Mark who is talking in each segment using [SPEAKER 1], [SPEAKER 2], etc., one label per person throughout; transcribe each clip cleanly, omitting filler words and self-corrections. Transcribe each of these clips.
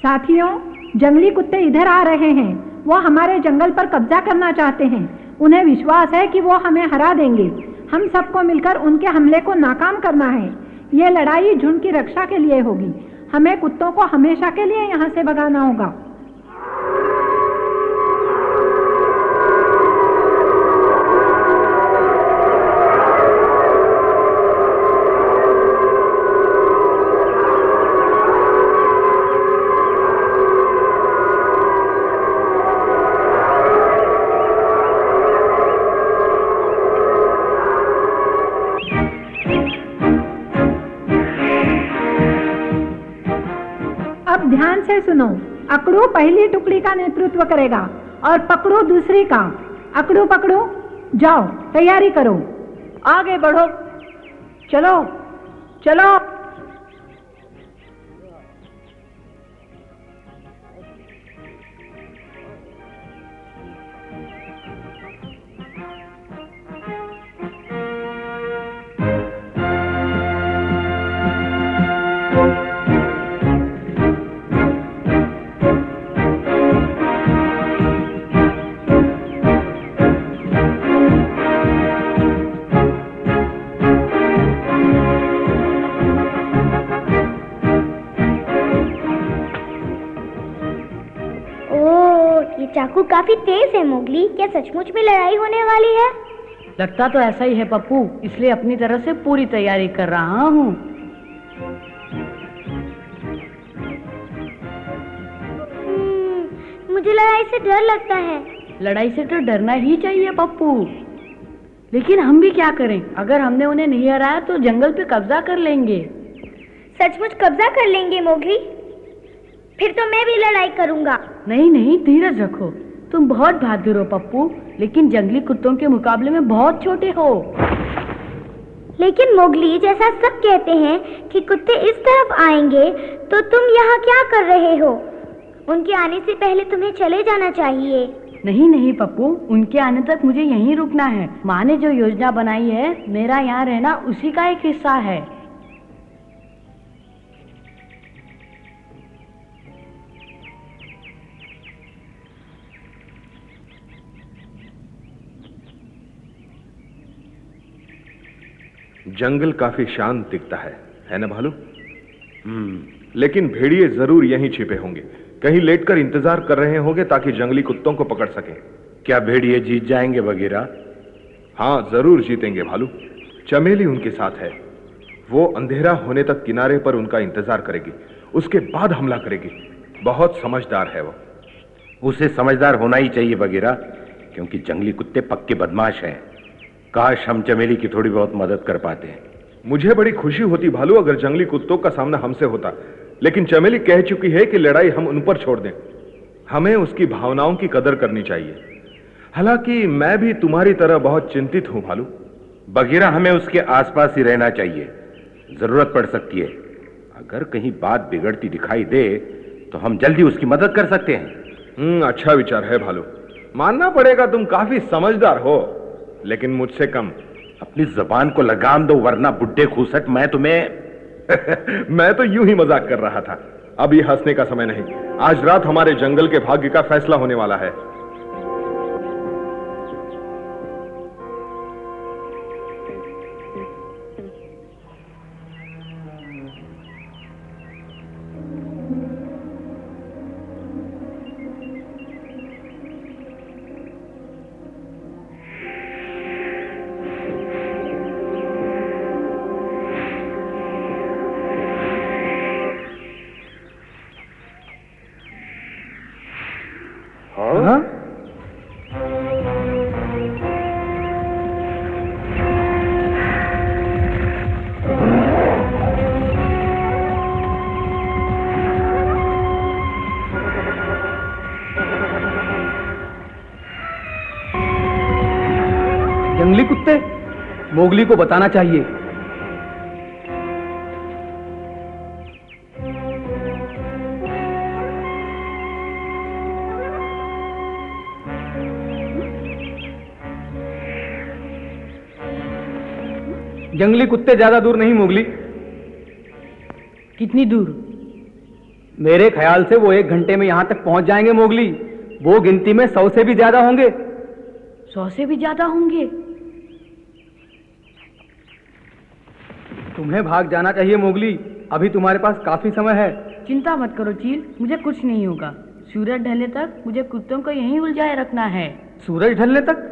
[SPEAKER 1] साथियों, जंगली कुत्ते इधर आ रहे हैं। वो हमारे जंगल पर कब्जा करना चाहते हैं। उन्हें विश्वास है कि वो हमें हरा देंगे। हम सबको मिलकर उनके हमले को नाकाम करना है। ये लड़ाई झुंड की रक्षा के लिए होगी। हमें कुत्तों को हमेशा के लिए यहाँ से भगाना होगा। अब ध्यान से सुनो। अकड़ू पहली टुकड़ी का नेतृत्व करेगा और पकड़ू दूसरी का। अकड़ू पकड़ू, जाओ तैयारी करो, आगे बढ़ो, चलो चलो।
[SPEAKER 2] चाकू काफी तेज है मोगली। क्या सचमुच में लड़ाई होने वाली है?
[SPEAKER 3] लगता तो ऐसा ही है पप्पू, इसलिए अपनी तरफ से पूरी तैयारी कर रहा हूँ।
[SPEAKER 2] मुझे लड़ाई से डर लगता है।
[SPEAKER 3] लड़ाई से तो डरना ही चाहिए पप्पू, लेकिन हम भी क्या करें? अगर हमने उन्हें नहीं हराया तो जंगल पे कब्जा कर लेंगे।
[SPEAKER 2] सचमुच कब्जा कर लेंगे मोगली? फिर तो मैं भी लड़ाई करूंगा।
[SPEAKER 3] नहीं नहीं, धीरज रखो। तुम बहुत बहादुर हो पप्पू, लेकिन जंगली कुत्तों के मुकाबले में बहुत छोटे हो।
[SPEAKER 2] लेकिन मोगली, जैसा सब कहते हैं कि कुत्ते इस तरफ आएंगे, तो तुम यहाँ क्या कर रहे हो? उनके आने से पहले तुम्हें चले जाना चाहिए।
[SPEAKER 3] नहीं नहीं पप्पू, उनके आने तक मुझे यहीं रुकना है। माँ ने जो योजना बनाई है, मेरा यहाँ रहना उसी का एक हिस्सा है।
[SPEAKER 4] जंगल काफी शांत दिखता है ना भालू? लेकिन भेड़िए जरूर यहीं छिपे होंगे, कहीं लेटकर इंतजार कर रहे होंगे ताकि जंगली कुत्तों को पकड़ सकें।
[SPEAKER 5] क्या भेड़िए जीत जाएंगे वगैरह?
[SPEAKER 4] हाँ, जरूर जीतेंगे भालू। चमेली उनके साथ है। वो अंधेरा होने तक किनारे पर उनका इंतजार करेगी, उसके बाद हमला करेगी। बहुत समझदार है वो।
[SPEAKER 5] उसे समझदार होना ही चाहिए वगैरह, क्योंकि जंगली कुत्ते पक्के बदमाश हैं। काश हम चमेली की थोड़ी बहुत मदद कर पाते हैं।
[SPEAKER 4] मुझे बड़ी खुशी होती भालू अगर जंगली कुत्तों का सामना हमसे होता, लेकिन चमेली कह चुकी है कि लड़ाई हम उन पर छोड़ दें। हमें उसकी भावनाओं की कदर करनी चाहिए। हालांकि मैं भी तुम्हारी तरह बहुत चिंतित हूं भालू।
[SPEAKER 5] बगीरा, हमें उसके आसपास ही रहना चाहिए। जरूरत पड़ सकती है। अगर कहीं बात बिगड़ती दिखाई दे तो हम जल्दी उसकी मदद कर सकते हैं।
[SPEAKER 4] अच्छा विचार है भालू। मानना पड़ेगा तुम काफी समझदार हो, लेकिन मुझसे कम।
[SPEAKER 5] अपनी जबान को लगाम दो, वरना बुड्ढे खूसट मैं तुम्हें
[SPEAKER 4] मैं तो यूं ही मजाक कर रहा था। अब ये हंसने का समय नहीं। आज रात हमारे जंगल के भाग्य का फैसला होने वाला है।
[SPEAKER 6] जंगली कुत्ते, मोगली को बताना चाहिए। जंगली कुत्ते ज्यादा दूर नहीं मोगली।
[SPEAKER 3] कितनी दूर?
[SPEAKER 6] मेरे ख्याल से वो 1 घंटे में यहाँ तक पहुँच जाएंगे मोगली। वो गिनती में 100 से भी ज्यादा होंगे।
[SPEAKER 3] 100 से भी ज्यादा होंगे?
[SPEAKER 6] तुम्हें भाग जाना चाहिए मोगली, अभी तुम्हारे पास काफी समय है।
[SPEAKER 3] चिंता मत करो चील, मुझे कुछ नहीं होगा। सूरज ढलने तक मुझे कुत्तों को यहीं उलझाए रखना है।
[SPEAKER 6] सूरज ढलने तक?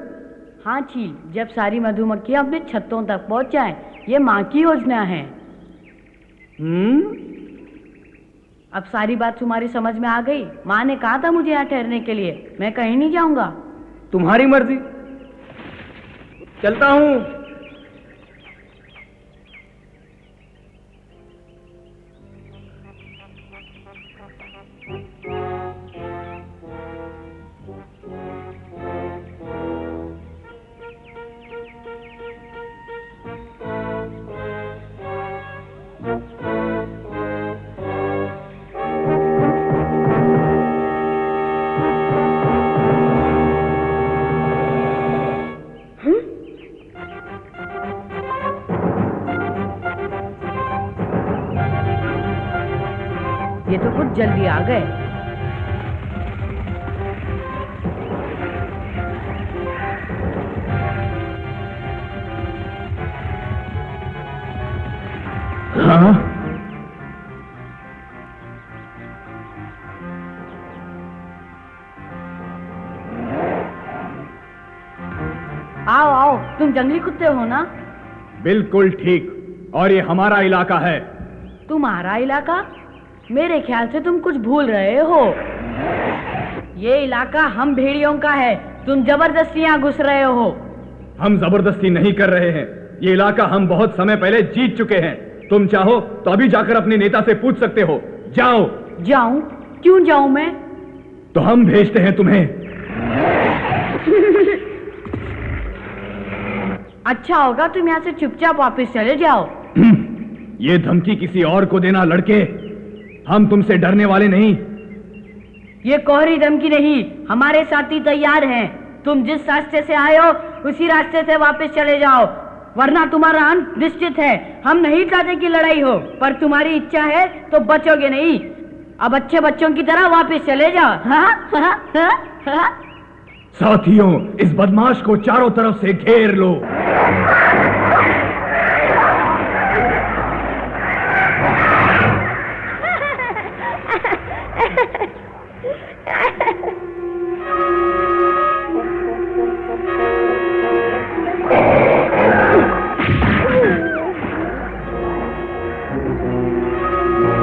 [SPEAKER 3] हाँ चील, जब सारी मधुमक्खियां अपने छत्तों तक पहुंच जाएं, ये माँ की योजना है। अब सारी बात तुम्हारी समझ में आ गई। माँ ने कहा था मुझे यहाँ ठहरने के लिए, मैं कहीं नहीं जाऊंगा।
[SPEAKER 6] तुम्हारी मर्जी, चलता हूँ।
[SPEAKER 3] ये तो कुछ जल्दी आ गए।
[SPEAKER 4] हाँ?
[SPEAKER 3] आओ आओ, तुम जंगली कुत्ते हो ना?
[SPEAKER 6] बिल्कुल ठीक, और ये हमारा इलाका है।
[SPEAKER 3] तुम्हारा इलाका? मेरे ख्याल से तुम कुछ भूल रहे हो। ये इलाका हम भेड़ियों का है, तुम जबरदस्ती यहाँ घुस रहे हो।
[SPEAKER 6] हम जबरदस्ती नहीं कर रहे हैं, ये इलाका हम बहुत समय पहले जीत चुके हैं। तुम चाहो तो अभी जाकर अपने नेता से पूछ सकते हो। जाओ।
[SPEAKER 3] जाऊं? क्यों जाऊं मैं?
[SPEAKER 6] तो हम भेजते हैं तुम्हें।
[SPEAKER 3] अच्छा होगा तुम यहाँ से चुपचाप वापस चले जाओ।
[SPEAKER 6] ये धमकी किसी और को देना लड़के, हम तुमसे डरने वाले नहीं।
[SPEAKER 3] ये कोहरी धमकी नहीं, हमारे साथी तैयार हैं। तुम जिस रास्ते से आए हो उसी रास्ते से वापस चले जाओ, वरना तुम्हारा अंत निश्चित है। हम नहीं चाहते कि लड़ाई हो, पर तुम्हारी इच्छा है तो बचोगे नहीं। अब अच्छे बच्चों की तरह वापस चले जाओ।
[SPEAKER 6] साथियों, इस बदमाश को चारों तरफ से घेर लो।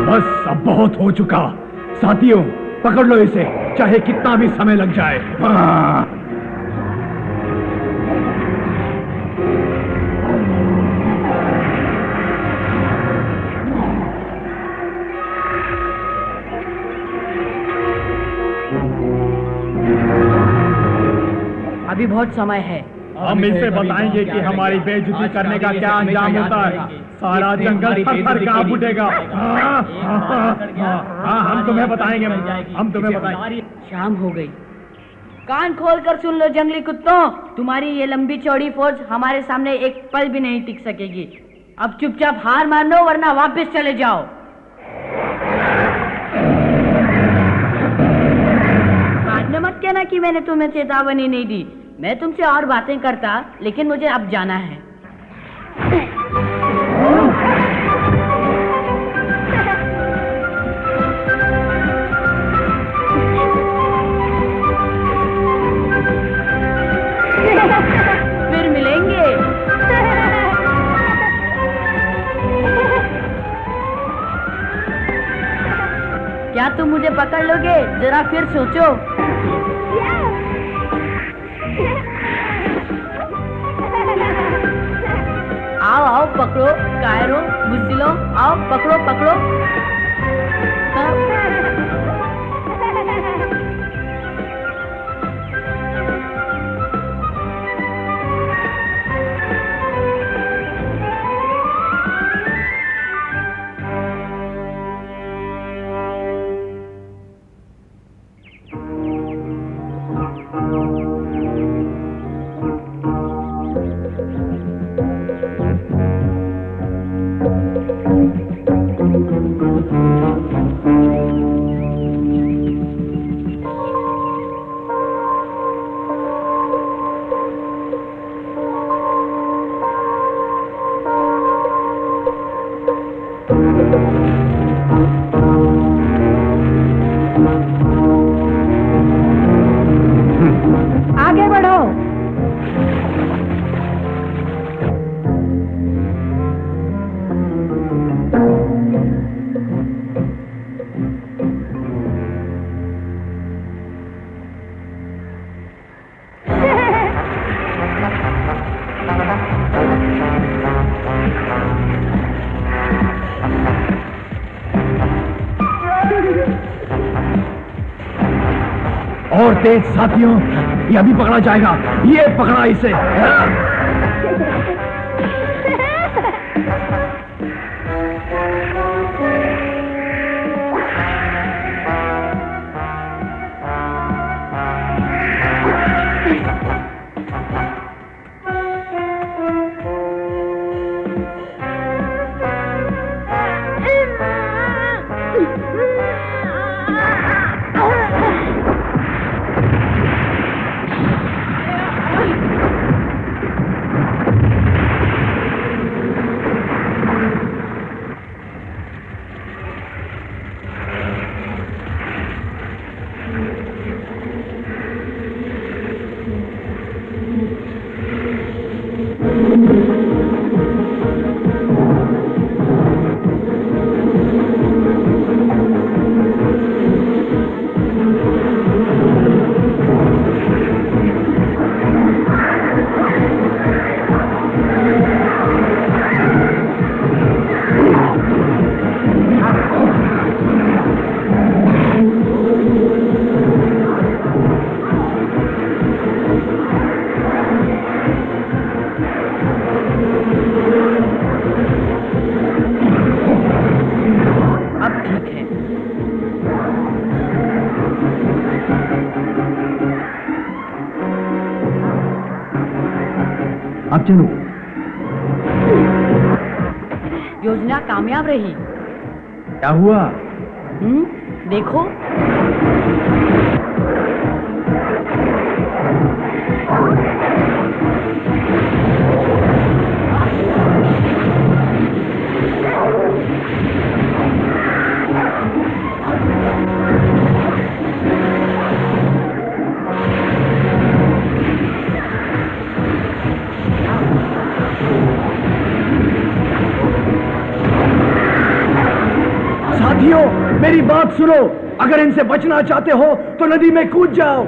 [SPEAKER 6] बस अब बहुत हो चुका। साथियों, पकड़ लो इसे, चाहे कितना भी समय लग जाए। हाँ।
[SPEAKER 3] अभी बहुत समय है।
[SPEAKER 6] हम इसे बताएंगे कि हमारी बेइज्जती करने का क्या अंजाम होता है। सारा जंगल थर-थर कांप उठेगा। हम तुम्हें बताएंगे, हम तुम्हें बताएंगे।
[SPEAKER 3] शाम हो गई। कान खोल कर सुन लो जंगली कुत्तों, तुम्हारी ये लंबी चौड़ी फौज हमारे सामने एक पल भी नहीं टिक सकेगी। अब चुपचाप हार मान लो, वरना वापस चले जाओ। बाद में मत कहना कि मैंने तुम्हें चेतावनी नहीं दी। मैं तुमसे और बातें करता, लेकिन मुझे अब जाना है। फिर मिलेंगे। क्या तुम मुझे पकड़ लोगे? जरा फिर सोचो। आओ आओ, पकड़ो कायरो, बुझिलो, आओ पकड़ो पकड़ो।
[SPEAKER 1] आगे बढ़ो।
[SPEAKER 6] और तेज साथियों, ये अभी पकड़ा जाएगा। ये पकड़ा इसे। अब चलो।
[SPEAKER 3] योजना कामयाब रही।
[SPEAKER 6] क्या हुआ?
[SPEAKER 3] देखो।
[SPEAKER 6] साथियों, मेरी बात सुनो। अगर इनसे बचना चाहते हो तो नदी में कूद जाओ।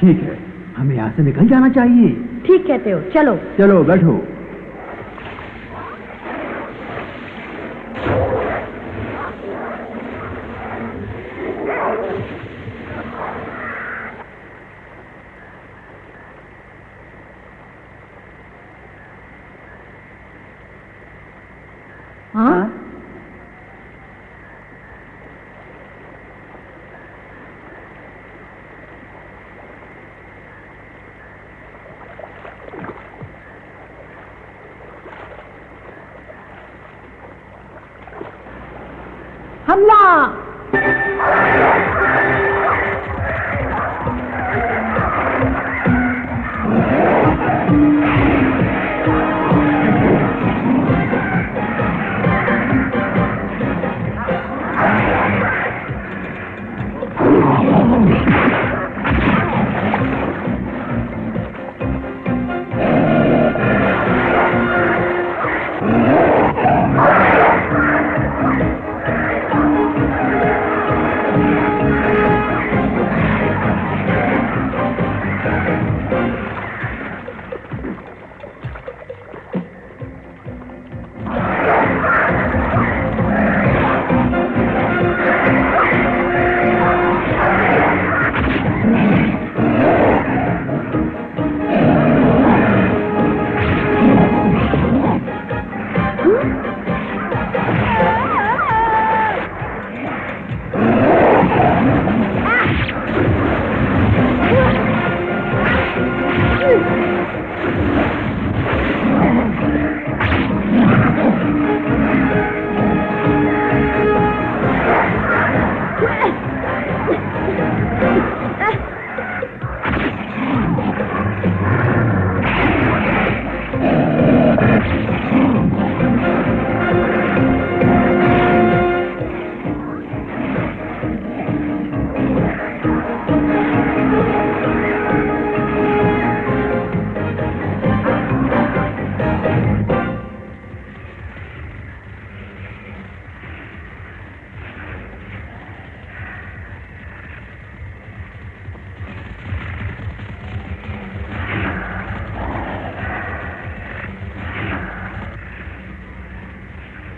[SPEAKER 6] ठीक है, हमें यहाँ से निकल जाना चाहिए।
[SPEAKER 1] ठीक कहते हो, चलो।
[SPEAKER 6] चलो बैठो।
[SPEAKER 1] हाँ? हमला!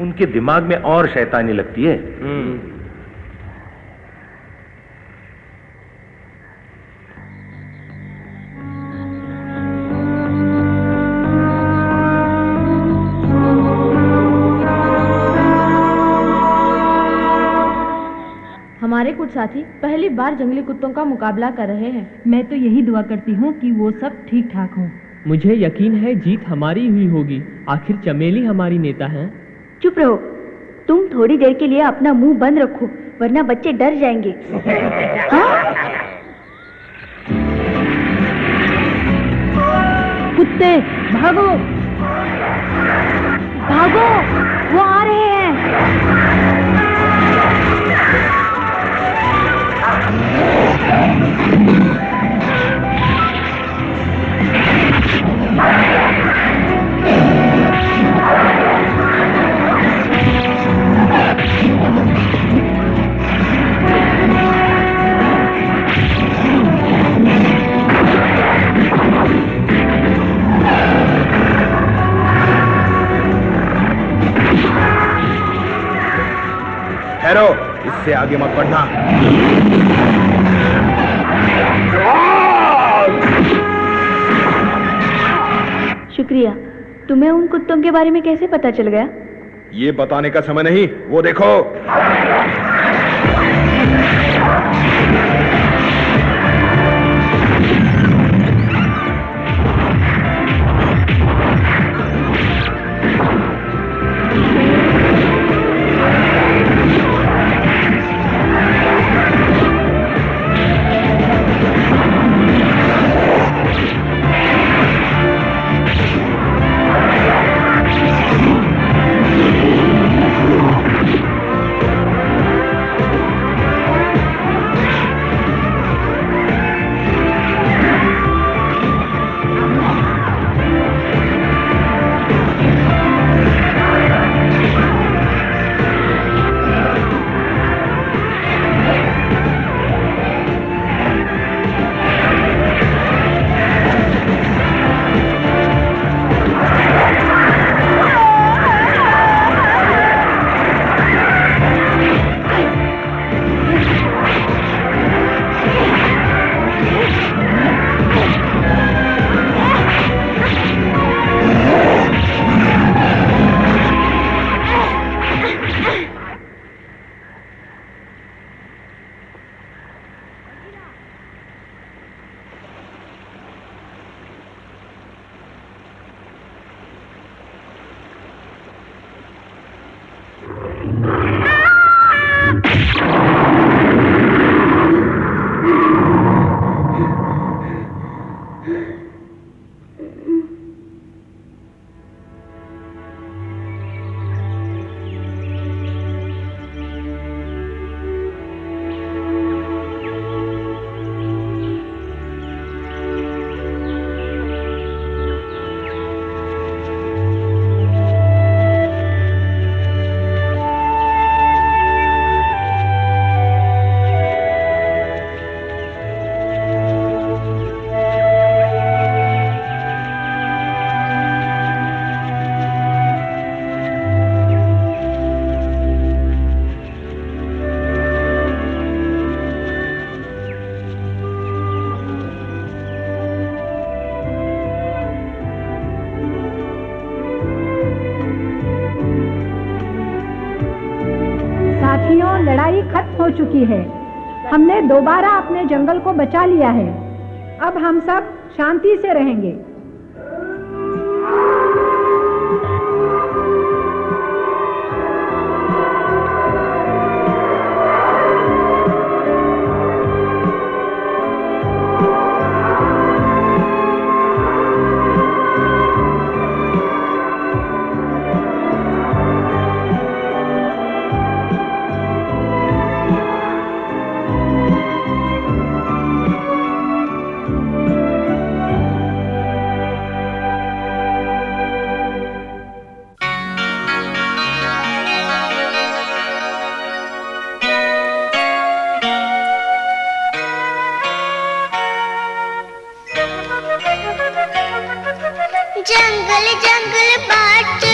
[SPEAKER 5] उनके दिमाग में और शैतानी लगती है।
[SPEAKER 7] हमारे कुछ साथी पहली बार जंगली कुत्तों का मुकाबला कर रहे हैं।
[SPEAKER 1] मैं तो यही दुआ करती हूँ कि वो सब ठीक ठाक हों।
[SPEAKER 8] मुझे यकीन है जीत हमारी हुई होगी। आखिर चमेली हमारी नेता है।
[SPEAKER 2] चुप रहो, तुम थोड़ी देर के लिए अपना मुंह बंद रखो, वरना बच्चे डर जाएंगे। हाँ?
[SPEAKER 1] कुत्ते भागो,
[SPEAKER 2] भागो, वो आ रहे हैं।
[SPEAKER 4] ठहरो, इससे आगे मत बढ़ना।
[SPEAKER 2] शुक्रिया। तुम्हें उन कुत्तों के बारे में कैसे पता चल गया?
[SPEAKER 4] ये बताने का समय नहीं, वो देखो।
[SPEAKER 1] लड़ाई खत्म हो चुकी है। हमने दोबारा अपने जंगल को बचा लिया है। अब हम सब शांति से रहेंगे।
[SPEAKER 9] जंगल जंगल बाट